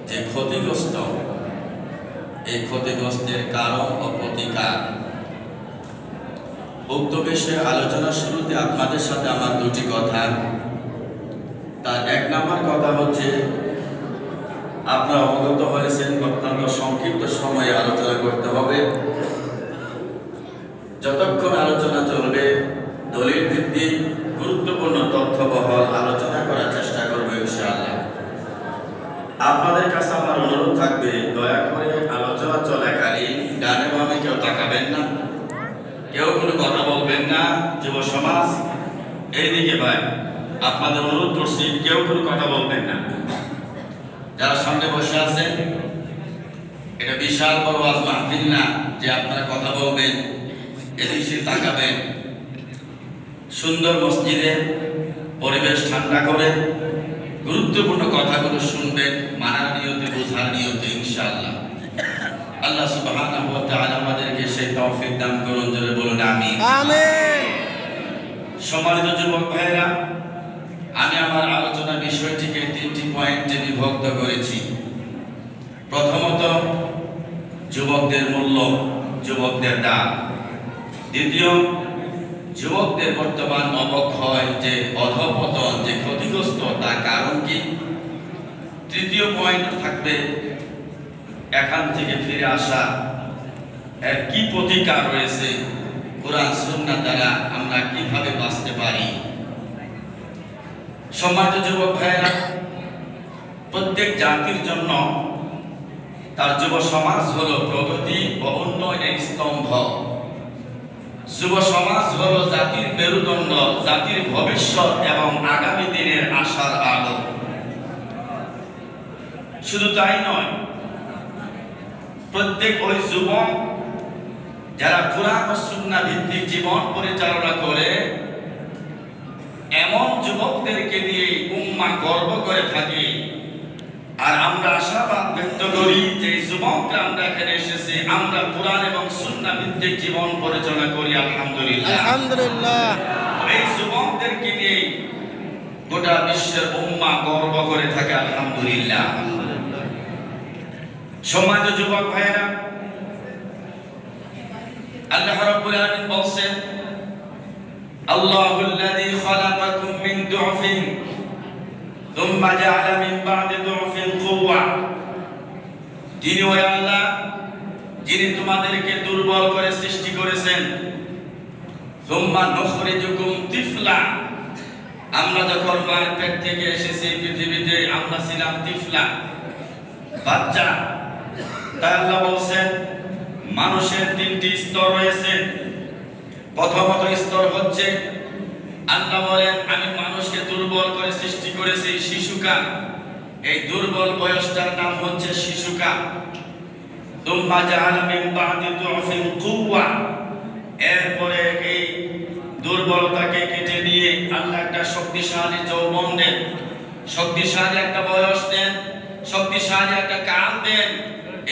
যে ক্ষতিগ্রস্ত, এই ক্ষতিগ্রস্তের কারণ ও প্রতিকার, উক্ত বিষয়ে আলোচনার শুরুতে আপনাদের সাথে আমার দুটি কথা। তার এক নম্বর কথা হচ্ছে, আপনারা অবগত হয়েছেন অত্যন্ত সংক্ষিপ্ত সময়ে আলোচনা করতে হবে। যতক্ষণ আলোচনা চলবে দলিল ভিত্তিক গুরুত্বপূর্ণ তথ্যবহল আলোচনা করার চেষ্টা করবো ইনশাআল্লাহ। আপনাদের কাছে আমার অনুরোধ থাকবে, দয়া করে আলোচনা চলাকালীন ডানে বামে কেউ তাকাবেন না, কেউ কোনো কথা বলবেন না। যুব সমাজ এইদিকে ভাই, আপনাদের অনুরোধ করছি, কেউ কোনো কথা বলবেন না। যারা সামনে বসে আছেন, এটা বিশাল বড় ওয়াজ মাহফিল না যে আপনারা কথা বলবেন, এদিকে তাকাবেন। সুন্দর মসজিদে পরিবেশ ঠান্ডা করে গুরুত্বপূর্ণ কথাগুলো শুনবেন, মানার নিয়তে, বোঝার নিয়তে ইনশাআল্লাহ। আল্লাহ সুবহানাহু ওয়া তাআলা আমাদেরকে সেই তৌফিক দান করুন, জোরে বলুন আমিন। আমিন। সম্মানিত যুবক ভাইরা, আমি আমার আলোচনা বিষয়টিকে তিনটি পয়েন্টে বিভক্ত করেছি। প্রথমত, যুবকদের মূল্য, যুবকদের দাম। দ্বিতীয়, যুবকদের বর্তমান অবক্ষয়, যে অধঃপতন, যে ক্ষতিগ্রস্ত, তার কারণ কি। তৃতীয় পয়েন্ট থাকবে এখান থেকে ফিরে আসা, এর কি প্রতিকার রয়েছে, কোরআন সুন্নাহ দ্বারা আমরা কিভাবে বাঁচতে পারি। সম্মানিত যুবক ভাইরা, প্রত্যেক জাতির জন্য তার যুব সমাজ হলো প্রগতি ও উন্নয়নের স্তম্ভ। যুব সমাজ হলো জাতির মেরুদণ্ড, জাতির ভবিষ্যৎ এবং আগামী দিনের আশার আলো। শুধু তাই নয়, প্রত্যেক ওই যুবক যারা কোরআন ও সুন্নাহ ভিত্তিক জীবন পরিচালনা করে, এমন যুবকদেরকে নিয়ে উম্মাহ গর্ব করে থাকে। আর আমরা আশাবাদ ব্যক্ত করি যে যুবকরা আমরা এখানে এসেছি, আমরা কোরআন এবং সুন্নাহ ভিত্তিক জীবন পরিচালনা করি। আলহামদুলিল্লাহ, আলহামদুলিল্লাহ। এই যুবকদেরকে নিয়ে গোটা বিশ্বের উম্মাহ গর্ব করে থাকে। আলহামদুলিল্লাহ। সম্মানিত যুবক ভাইরা, আল্লাহ রাব্বুল আলামিন বলেন, আল্লাহুল্লাযী খালাকাকুম মিন দু'ফিন সুম্মা জাআলা মিন বা'দি দু'ফিন কুওয়া। যিনি ওই আল্লাহ, যিনি তোমাদেরকে দুর্বল করে সৃষ্টি করেছেন। সুম্মা নুখরিজুকুম তিফলা। আমরা যখন মায়ের পেট থেকে এসেছি পৃথিবীতে, আমরা ছিলাম তিফলা, বাচ্চা। তাই আল্লাহ বলেন, মানুষের তিনটি স্তর রয়েছে। প্রথমত স্তর হচ্ছে, আল্লাহ বলেন, আমি মানুষকে দুর্বল করে সৃষ্টি করেছি শিশুকাল। এই দুর্বল বয়সটার নাম হচ্ছে শিশুকাল। তুম্মা জাআলা মিন বা'দি দু'ফিন কুওয়া। এরপরে এই দুর্বলতাকে কেটে নিয়ে আল্লাহ একটা শক্তিশালী যৌবন দেন, শক্তিশালী একটা বয়স দেন, শক্তিশালী একটা কাল দেন।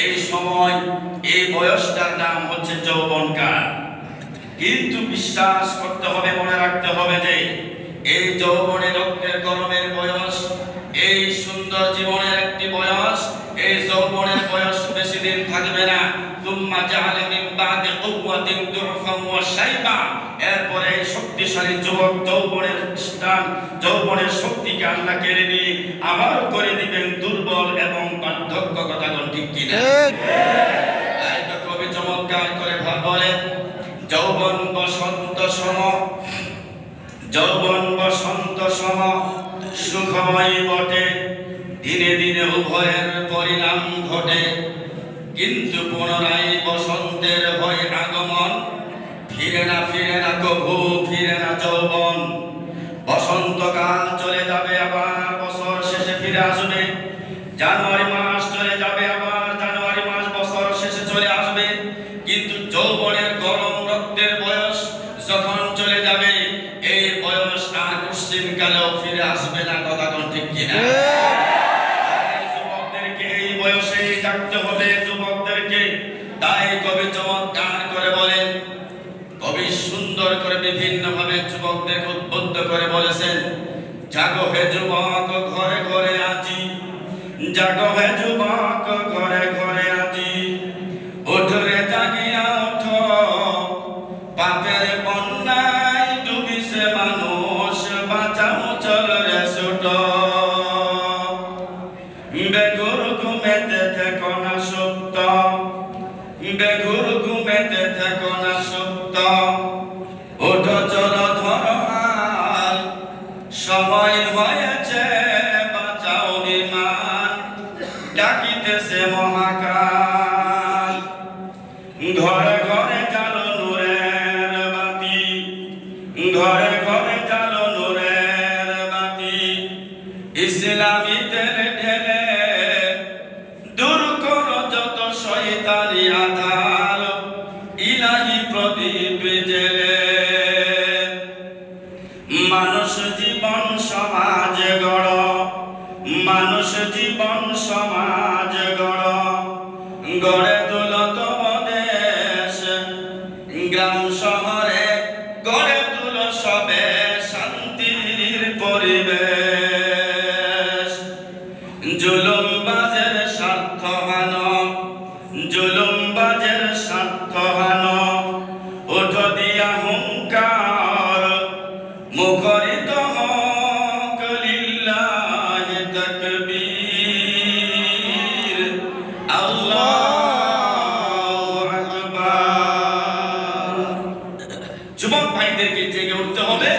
এই সময়, এই বয়সটার নাম হচ্ছে যৌবনকাল। কিন্তু বিশ্বাস করতে হবে, মনে রাখতে হবে যে এই যৌবনে রক্তের গরমের বয়স, এই সুন্দর জীবনের একটি বয়স, এই যৌবনের বয়স বেশি দিন থাকবে না। তুম্মা জাআলা মিন বা'দি কুওয়াতিন দু'ফান ওয়া শাইবা। এরপরে এই শক্তিশালী যুবক যৌবনের স্থান, যৌবনের শক্তিকে আল্লাহ কেড়ে নিয়ে আবার করে দিবেন দুর্বল এবং বার্ধক্য। কথা কোন ঠিক কিনা? এই তো কবি চমৎকার করে বলেন, যৌবন বসন্ত সম, যৌবন বসন্ত সম সুখময় বটে, দিনে দিনে উভয়ের পরিণাম ঘটে। কিন্তু পুনরায় বসন্তের হয় আগমন, ফিরে না কভু ফিরে না যৌবন। বসন্তকাল চলে যাবে, আবার বছর শেষে ফিরে আসবে। জানুয়ারি মাস চলে যাবে, আবার জানুয়ারি মাস বছর শেষে চলে আসবে। কিন্তু যৌবনের গরম রক্তের বয়স যখন চলে যাবে, এই বয়স আর কোশ্চিন কালেও ফিরে আসবে না। কথা কোন ঠিক কিনা? যুবকদেরকে এই বয়সেই থাকতে হবে, যুবকদেরকে। তাই কবি চমৎকার করে বলেন, কবি সুন্দর করে বিভিন্ন ভাবে যুবকদেরকে উদ্বুদ্ধ করে বলেছেন, জাগো হে যুবক ঘরে ঘরে আজি, জাগো হে যুবক ঘরে ঘরে আজি ওঠরে জাগিয়া ওঠো পাপের বন্যায় ডুবিছে মানুষ বাঁচাও চল রে ছোট বেঘুর ঘুমেতে থেকো না সুপ্ত বেঘুর ঘুমেতে থেকো না সুপ্ত ওঠো চলো ধরো হাল সময় হয়েছে বাঁচাও বিমান ডাকিতেছে মহাকাল ঘরে ঘরে জালো নূরের বাতি ঘরে ঘরে জালো নূরের বাতি ইসলামীদের ঢেলে দূর করো যত শয়তানি আধার ইলাহি প্রদীপ জেলে মানুষ জীবন সমাজ গড় মানুষ জীবন সমাজ গড় গড়ে তুলো তব দেশ গ্রাম শহরে গড়ে তুলো সবে শান্তির পরিবেশ জুলুমবাজের স্বার্থ হানো জুলুমবাজের স্বার্থ হানো ওঠো দিয়া হুঙ্কার মুখরিত হোক লিল্লাহি তাকবীর আল্লাহু আকবার যুবক ভাইদেরকে জেগে উঠতে হবে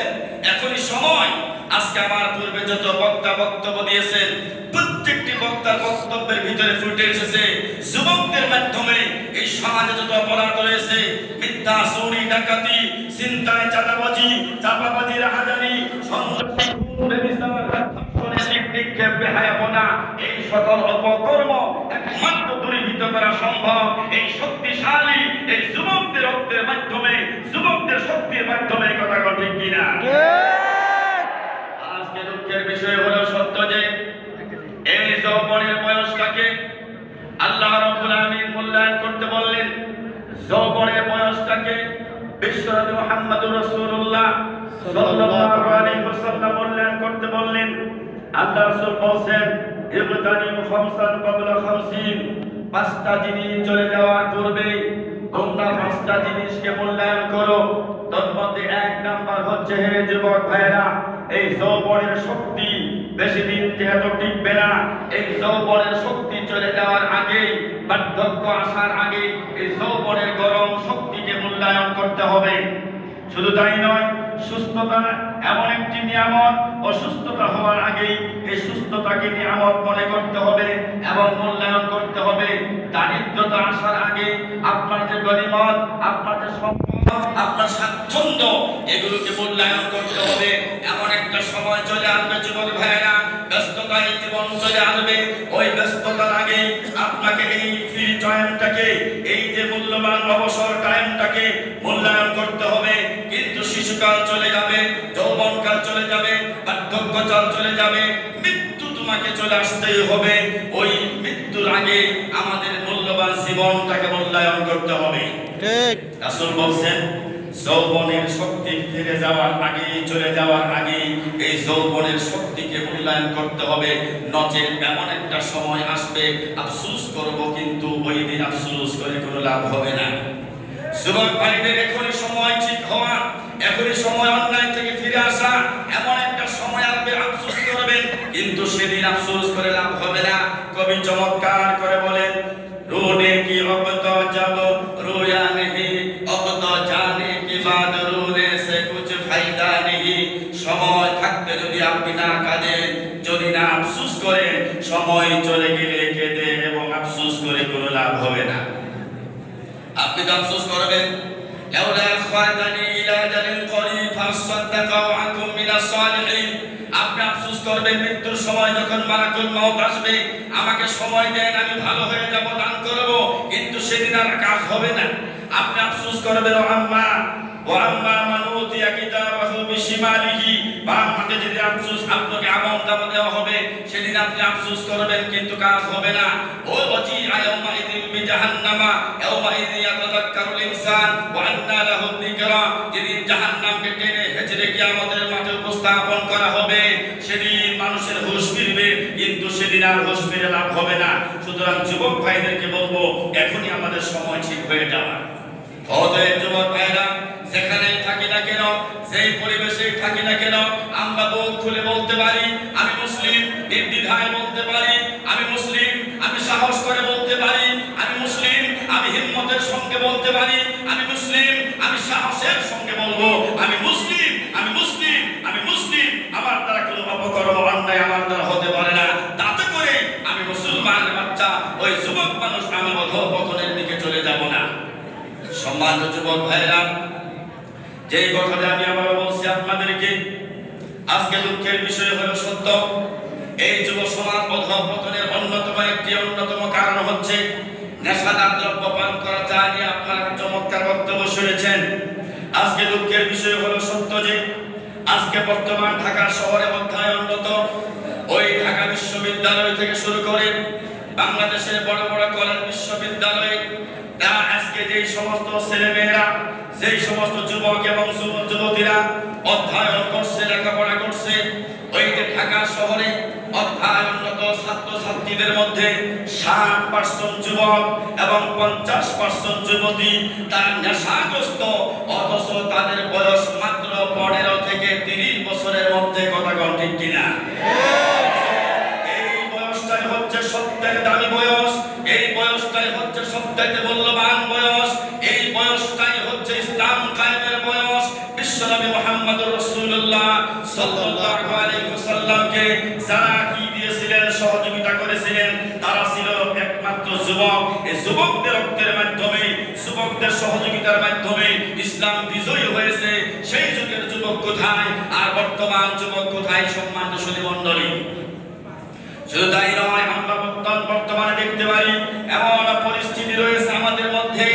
এখনই সময় আজকে আমার পূর্বে যত বক্তা বক্তব্য দিয়েছেন প্রত্যেকটি বক্তার বক্তব্যের ভিতরে ফুটে এসেছে যুবকদের মাধ্যমে এই সমাজে যত অপরাধ রয়েছে মিথ্যা চুরি ডাকাতি চিন্তায় চাঁদাবাজি চাপাবাজি রাহাজানি সন্ত্রাসী নিক্ষেপ বেহায়াপনা এই সকল অপকর্ম একমাত্র দূরীভূত করা সম্ভব এই শক্তিশালী এই যুবকদের রক্তের মাধ্যমে যুবকদের শক্তির মাধ্যমে কথা ঠিক কিনা আজকে দুঃখের বিষয় হলো সত্য যে এই যৌবনের বয়সটাকে আল্লাহ রাব্বুল আলামিন মূল্যায়ন করতে বললেন যৌবনের বয়সটাকে বিশ্বনবী মুহাম্মদুর রাসূলুল্লাহ সাল্লাল্লাহু আলাইহি ওয়াসাল্লাম মূল্যায়ন করতে বললেন আল্লাহ রাসূল বলেন ইবতানিম খামসান ক্বাবলা খামসিন পাঁচটা জিনিস চলে যাওয়ার পূর্বে তোমরা পাঁচটা জিনিসকে মূল্যায়ন করো তার মধ্যে এক নাম্বার হচ্ছে হে যুবক ভাইরা এই যৌবনের শক্তি বেশি দিন যেহেতু টিকবে না এই যৌবনের শক্তি চলে যাওয়ার আগে বার্ধক্য আসার আগে এই যৌবনের গরম শক্তিকে মূল্যায়ন করতে হবে শুধু তাই নয় সুস্থতা এমন একটি নিয়ামত অসুস্থতা হওয়ার আগে এই সুস্থতাকে নিয়ামত মনে করতে হবে এবং মূল্যায়ন করতে হবে দারিদ্রতা আসার আগে আপনার যে গরিমত আপনার যে সম্পদ আপনার স্বাচ্ছন্দ্য এগুলোকে মূল্যায়ন করতে হবে এমন একটা সময় চলে আসবে যুবক ভাইয়েরা ব্যস্ততায় জীবন চলে আসবে ওই ব্যস্ততার আগে আপনাকে এই ফ্রি টাইমটাকে এই যে মূল্যবান অবসর টাইমটাকে মূল্যায়ন করতে হবে কিন্তু শিশুকাল চলে যাবে যৌবনকাল চলে যাবে বার্ধক্যকাল চলে যাবে মৃত্যু তোমাকে চলে আসতেই হবে ওই মৃত্যুর আগে আমাদের মূল্যবান জীবনটাকে মূল্যায়ন করতে হবে ঠিক রাসূল বলেন যৌবনের শক্তি ফিরে যাওয়ার আগে চলে যাওয়ার আগে এই যৌবনের শক্তিকে মূল্যায়ন করতে হবে নচেত এমন একটা সময় আসবে আফসোস করব কিন্তু ওই দিন আফসোস করে কোনো লাভ হবে না যুবক ভাইদের এখনই সময় ঠিক হওয়া এখনই সময় অন্যায় থেকে ফিরে আসা এমন একটা সময় আসবে আফসোস করবেন কিন্তু সেদিন আফসোস করে লাভ হবে না কবি চমৎকার করে বলেন रोने की वक्त जब रोया नहीं अब तो जाने के बाद रोने से कुछ फायदा नहीं সময় থাকতে যদি আপনি না কাঁদেন যদি না আফসোস করেন সময় চলে গেলে কেঁদে এবং আফসোস করে কোনো লাভ হবে না আপনি তো আফসোস করবেন লাউলা আখরানি ইলা আজালিন করিব ফাসাদাকা ওয়া আকুম মিনাস সালিহিন আপনি আফসোস করবেন মৃত্যুর সময় যখন মালাকুল মউত আসবে আমাকে সময় দেন আমি ভালো হয়ে যাব দান করব কিন্তু সেদিন আর কাজ হবে না আপনি আফসোস করবেন ওয়া আম্মা মান উতিয়া কিতাবাহু বিশিমালিহি বাম হাতে যদি আফসোস আপনাকে আমল-নামা দেওয়া হবে সেদিন আপনি আফসোস করবেন কিন্তু কাজ হবে না ও ওয়াজি আয়াউমা ইদিন বিজাহান্নামা ইয়াউমা ইযি ইয়াতাযাক্কারুল ইনসান ওয়া আন্না লাহু যিকরা যেদিন জাহান্নামকে টেনে হেঁচড়ে কিয়ামতের মাঠে উপস্থাপন করা হবে সেদিন মানুষের হুঁশ ফিরবে কিন্তু সেদিন আর হোশ ফিরে লাভ হবে না। সুতরাং যুবক ভাইদেরকে বলবো এখনই আমাদের সময় ঠিক হয়ে যাওয়া। অতএব যুবক ভাইরা যেখানে থাকি না কেন, যেই পরিবেশে থাকি না কেন, আমরা বুক খুলে বলতে পারি আমি মুসলিম, নির্দ্বিধায় বলতে পারি আমি মুসলিম, আমি সাহস করে বলতে পারি আমি মুসলিম, আমি হিম্মতের সঙ্গে বলতে পারি আমি মুসলিম, আমি সাহসের সঙ্গে বলবো আমি মুসলিম, আমি মুসলিম, আমি মুসলিম। আমার দ্বারা কোনো অপকর্ম অন্যায় আমার দ্বারা হতে পারে না। তাতে করে আমি মুসলমানের বাচ্চা, ওই যুবক মানুষ আমি অধঃপতনের দিকে চলে যাব না। সম্মানিত যুবক ভাইরা, যেই কথাটা আমি আবার বলছি আপনাদেরকে, আজকে দুঃখের বিষয় হলো সত্য, এই যুব সমাজ অধঃপতনের অন্যতম কারণ হচ্ছে নেশাদার দ্রব্য পান করা। যা নিয়ে আপনারা চমৎকার বক্তব্য শুনেছেন। আজকে দুঃখের বিষয় হলো সত্য যে আজকে বর্তমান ঢাকা শহরে অধ্যয়নরত ওই ঢাকা বিশ্ববিদ্যালয় থেকে শুরু করে বাংলাদেশের বড় বড় কলেজ বিশ্ববিদ্যালয়, তারা আজকে যেই সমস্ত ছেলেমেয়েরা, যেই সমস্ত যুবক এবং যুবতীরা অধ্যয়ন করছে, লেখাপড়া করছে, ওই যে ঢাকা শহরে অধ্যয়নরত ছাত্রছাত্রীদের মধ্যে 60% যুবক এবং 50% যুবতী তার নেশাগ্রস্ত, অথচ তাদের বয়স মাত্র 15 থেকে 30 বছরের মধ্যে। কথা কোন ঠিক কিনা? এই বয়সটাই হচ্ছে সবথেকে দামি বয়স, এই বয়সটাই হচ্ছে সবথেকে মূল্যবান বয়স, এই বয়সটাই হচ্ছে ইসলাম কায়েমের বয়স। বিশ্বনবী মুহাম্মদুর রাসূলুল্লাহ সাল্লাল্লাহু আলাইহি ওয়াসাল্লামকে যারা কি দিয়েছিলেন, সহযোগিতা করেছিলেন, তারা ছিল একমাত্র যুবক। এই যুবকদের রক্তের মাধ্যমে, যুবকদের সহযোগিতার মাধ্যমে ইসলাম বিজয়ী হয়েছে। সেই যুগের যুবক কোথায় আর বর্তমান যুবক কোথায়? সম্মানিত সুধী মণ্ডলী, শুধু তাই নয়, আমরা বর্তমানে দেখতে পারি এমন পরিস্থিতি রয়েছে আমাদের মধ্যে,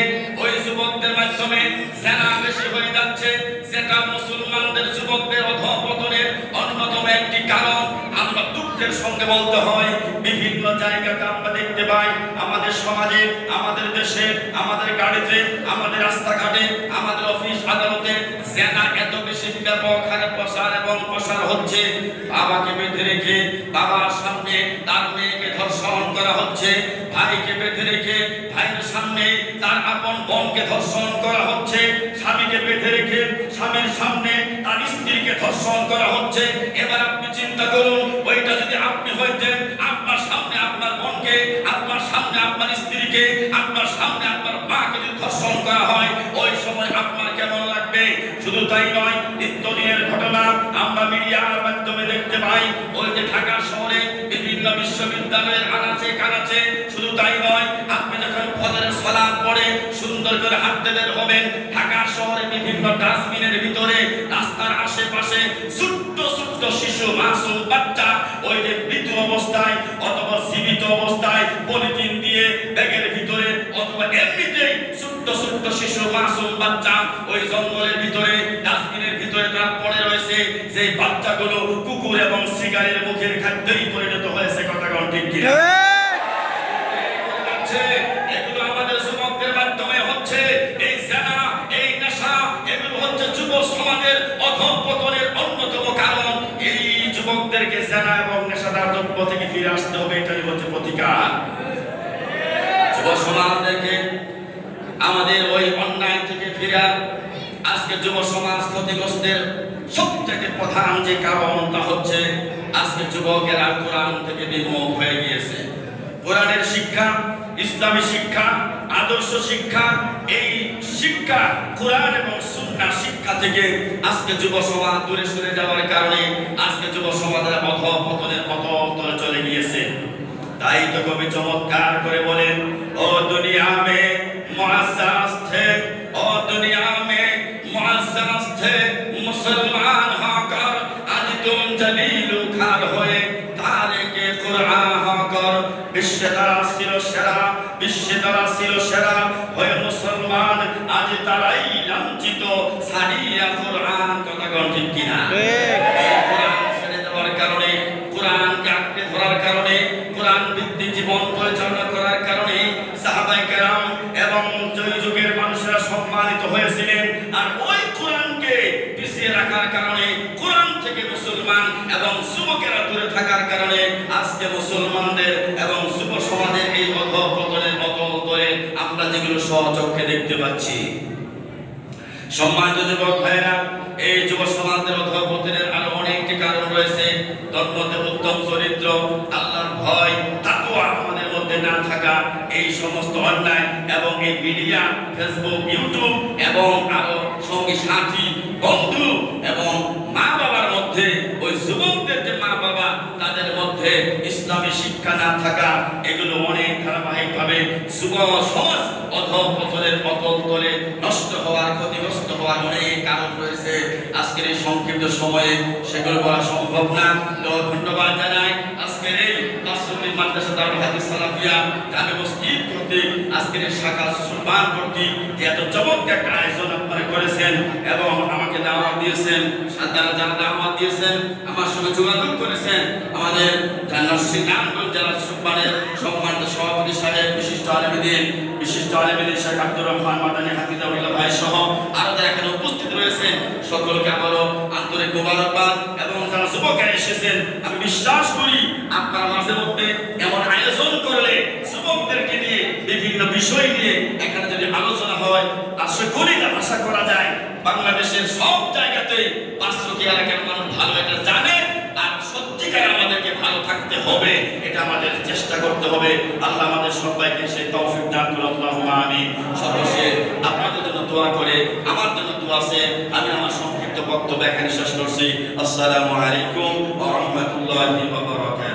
ওই যুবকদের মাধ্যমে সেনা বেশি হয়ে যাচ্ছে, যেটা মুসলমানদের যুবকদের অধঃপতনের অন্যতম একটি কারণ। আমরা দুঃখের সঙ্গে বলতে হয়, বিভিন্ন জায়গাতে আমরা দেখতে পাই, আমাদের সমাজে, আমাদের দেশে, আমাদের গাড়িতে, আমাদের রাস্তাঘাটে, আমাদের অফিস আদালতে সেনা এত বেশি ব্যাপক হারে প্রসার হচ্ছে। বাবাকে বেঁধে রেখে বাবার সামনে তার মেয়েকে ধর্ষণ করা হচ্ছে, ভাইকে বেঁধে রেখে ভাইয়ের সামনে তার আপন বোনকে ধর্ষণ করা হচ্ছে, স্বামীকে বেঁধে রেখে স্বামীর সামনে তার স্ত্রীকে ধর্ষণ করা হচ্ছে। এবার আপনি চিন্তা করুন, ওইটা যদি আপনি হইতেন, আপনার সামনে আপনার বোনকে, আপনার সামনে আপনার স্ত্রীকে, আপনার সামনে আপনার মাকে যদি ধর্ষণ করা হয়, ওই সময় আপনার কেমন লাগবে? শুধু তাই নয়, নিত্যদিনের ঘটনা আমরা মিডিয়ার মাধ্যমে দেখতে পাই, ওই যে ঢাকা শহরে বিভিন্ন বিশ্ববিদ্যালয়ের আনাচে কানাচে। শুধু তাই নয়, আপনি যখন ফজরের সালাত পড়ে সুন্দর করে হাঁটতে বের হবেন, ঢাকা শহরে বিভিন্ন ডাস্টবিনের ভিতরে, রাস্তার আশেপাশে ছোট্ট ছোট্ট শিশু, মাসুম বাচ্চা, ওই যে মৃত অবস্থায় অথবা জীবিত অবস্থায় পলিথিন দিয়ে ব্যাগের ভিতরে অথবা এমনিতেই ছোট্ট ছোট্ট শিশু, মাসুম বাচ্চা ওই জঙ্গলের ভিতরে ডাস্টবিনের ভিতরে তারা পড়ে রয়েছে। যে বাচ্চাগুলো কুকুর এবং শিকারের মুখের খাদ্যই পরিণত হয়েছে। কথা কোন ঠিক কিনা? এগুলো আমাদের যুবকদের মাধ্যমে হচ্ছে। এই সেনা, এই নেশা, এগুলো হচ্ছে যুব সমাজের অধঃপতনের অন্যতম কারণ। এই যুবকদেরকে সেনা এবং নেশাদার দ্রব্য থেকে ফিরে আসতে হবে, এটাই হচ্ছে প্রতিকার। যুব সমাজদেরকে আমাদের ওই অন্যায় থেকে ফিরে, আজকে যুব সমাজ ক্ষতিগ্রস্তের সবথেকে প্রধান যে কারণটা হচ্ছে আজকে যুবকেরা কোরআন থেকে বিমুখ হয়ে গিয়েছে। কোরআনের শিক্ষা, ইসলামী শিক্ষা, আদর্শ শিক্ষা, এই শিক্ষা কোরআন এবং সুন্নাহ শিক্ষা থেকে আজকে যুব সমাজ দূরে সরে যাওয়ার কারণে আজকে যুব সমাজের অধঃপতনের পথে চলে গিয়েছে। তাই তো কবি চমৎকার করে বলেন, ও দুনিয়া মে মুআজ্জাজ থে, ও দুনিয়া মে মুআজ্জাজ থে, মুসলমান হকর আজ তুম জলিল খার হয়ে তারিকে কুরআন হকর। বিশ্বে তারা ছিল সেরা, বিশ্বে তারা ছিল সেরা হয়ে মুসলমান, আজ তারাই লাঞ্ছিত ছাড়িয়া কুরআন। কথা কোন ঠিক কিনা? কোরআন ছেড়ে দেওয়ার কারণে, কোরআনকে আঁকড়ে ধরার কারণে, কোরআন ভিত্তিক জীবন পরিচালনা করার কারণে সাহাবায়ে কেরাম এবং ওই যুগের মানুষরা সম্মানিত হয়েছিলেন। আর ওই কোরআনকে পিছিয়ে রাখার কারণে কোরআন থেকে মুসলমান এবং যুবকেরা দূরে থাকার কারণে আজকে মুসলমানদের এবং যুব সমাজের এই অধঃপতনের অতল তলে আমরা যেগুলো স্বচক্ষে দেখতে পাচ্ছি। সম্মানিত যুবক ভাইরা, এই যুব সমাজের অধঃপতনের আরো অনেকটি কারণ রয়েছে। তন্মধ্যে উত্তম চরিত্র, আল্লাহর ভয়, তাকওয়া আমাদের মধ্যে না থাকা, এই সমস্ত অন্যায় এবং এই মিডিয়া, ফেসবুক, ইউটিউব এবং আরো সঙ্গী সাথী, বন্ধু এবং মা বাবার মধ্যে, ওই যুবকদের যে মা বাবা তাদের মধ্যে ইসলামী শিক্ষা না থাকা, এগুলো অনেক ধারাবাহিকভাবে যুব সমাজ অধঃপতনের অতল তলে নষ্ট হওয়ার, ক্ষতিগ্রস্ত হওয়ার অনেক কারণ রয়েছে। আজকের এই সংক্ষিপ্ত সময়ে সেগুলো বলা সম্ভব না। তো ধন্যবাদ জানাই আজকের এই তাসলিম মাদ্রাসা দারুল হাদিস সালাফিয়া জামে মসজিদ কর্তৃক আজকের এই শাখা সুলমান কর্তৃক যে এত চমৎকার একটা আয়োজন আপনারা করেছেন এবং আমাকে দাওয়াত দিয়েছেন, যারা দাওয়াত দিয়েছেন, আমার সঙ্গে যোগাযোগ করেছেন, আমাদের নারায়ণগঞ্জ জেলা সুলমানের সম্মানিত সভাপতি সাহেব, বিশিষ্ট আলেমদ্বীন শেখ আব্দুর রহমান মাদানী হাফিজাহুল্লাহ ভাই সহ আরো যারা এখানে উপস্থিত রয়েছেন, সকলকে আবারও আন্তরিক মোবারকবাদ। এবং যারা যুবকেরা এসেছেন, আমি বিশ্বাস করি আপনারা মাঝে মধ্যে এমন আয়োজন করলে যুবকদেরকে নিয়ে বিভিন্ন বিষয় নিয়ে এখানে যদি আলোচনা হয়, আশা করা যায় বাংলাদেশের সব জায়গাতে 500 এলাকার মানুষ ভালো এটা জানে, আর সত্যিকার আমাদেরকে ভালো থাকতে হবে, এটা আমাদের চেষ্টা করতে হবে। আল্লাহ আমাদের সবাইকে সেই তৌফিক দান করুন, আল্লাহুম্মা আমিন। সর্বশেষ আপনাদের জন্য দোয়া করে, আমার জন্য দোয়া আছে। আমি আমার সংক্ষিপ্ত বক্তব্য এখানে শেষ করছি। আসসালামু আলাইকুম ওয়া রাহমাতুল্লাহি ওয়া বারাকাতুহু।